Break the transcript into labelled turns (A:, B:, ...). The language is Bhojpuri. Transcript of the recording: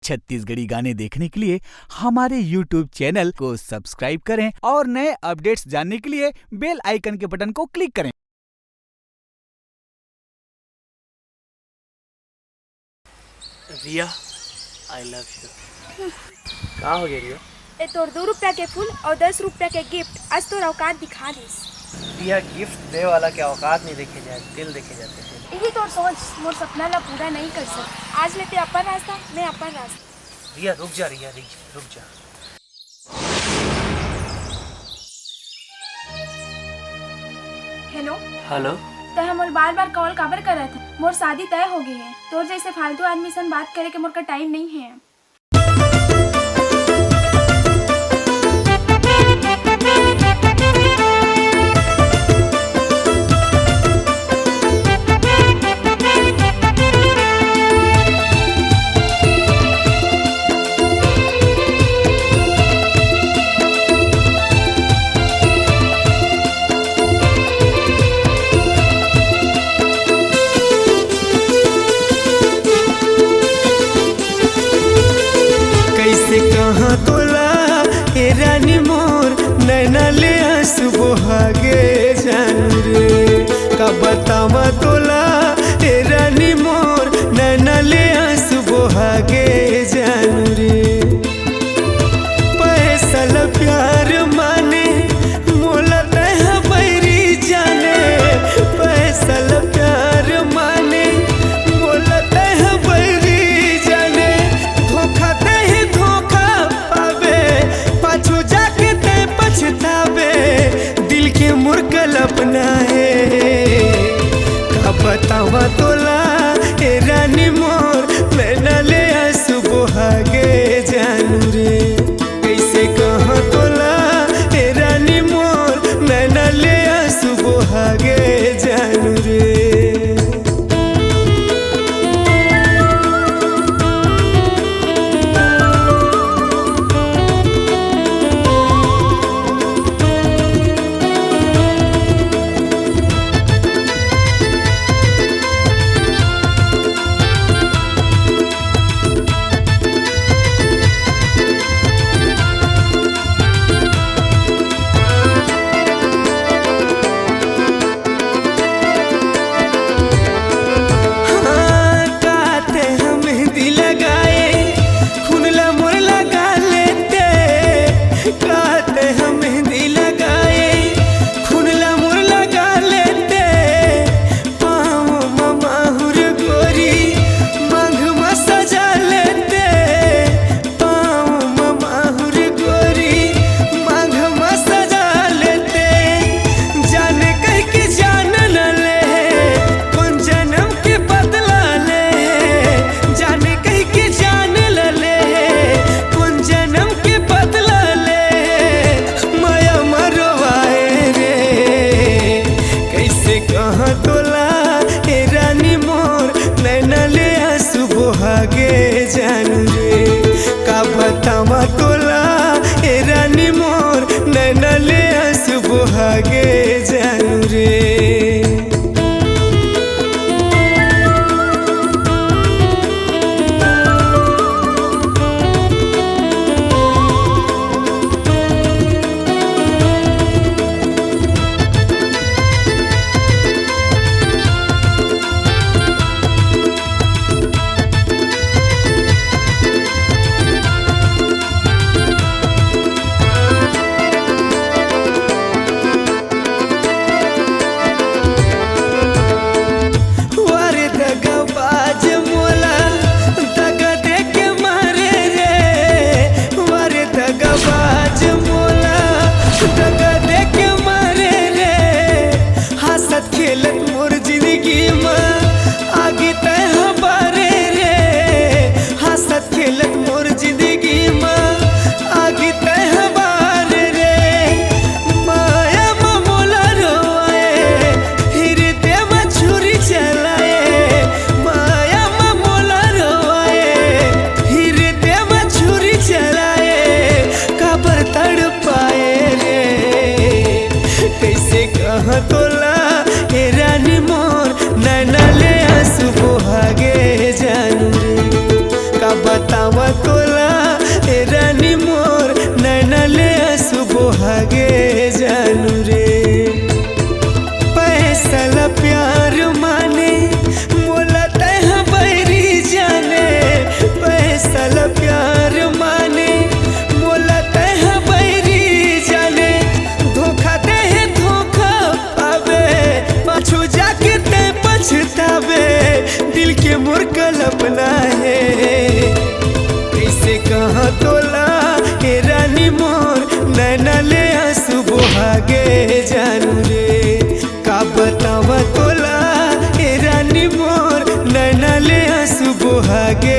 A: छत्तीसगढ़ी गाने देखने के लिए हमारे YouTube चैनल को सब्सक्राइब करें और नए अपडेट्स जानने के लिए बेल आइकन के बटन को क्लिक करें।
B: रिया, I love you। कहाँ हो गया रिया?
C: ए तोर 2 रुपया के फूल और 10 रुपया के गिफ्ट आज तोर औकात दिखा दिस।
B: रिया, गिफ्ट दे वाला के औकात नहीं देखे जाए, दिल देखे जाते हैं।
C: यही तोर सोच मोर सपना ला पूरा नहीं कर सक। आज लेते अपन रास्ता, मैं अपन रास्ता।
B: रिया रुक जा, रिया रुक जा।
C: हेलो
B: हेलो,
C: तय मोर बार कॉल काबर करत है? मोर शादी तय हो गई है। तोर जैसे फालतू आदमी से बात करे के मोर का टाइम नहीं है।
D: कहाँ तोला हे रानी मोर नैना ले आंसू बहागे जानू रे। का बतावा तोला हे रानी मोर नैना ले आंसू बहागे जानू रे। पैसा ला प्यार माने मोला तह बैरी जाने। पैसा ला प्यार माने मोला तह बैरी जाने। धोखा दे धोखा पावे पाछू जाके ते पछतावे। दिल के मुर्गल अपना है का बतावा तोला ए रानी मोर नैना ले आंसू बहागे जानू रे। कैसे कहाँ तोला ए रानी मोर नैना ले आंसू बहागे जानू रे। जानू रे का बतावा तोला ए रानी मोर नैना ले आंसू बहागे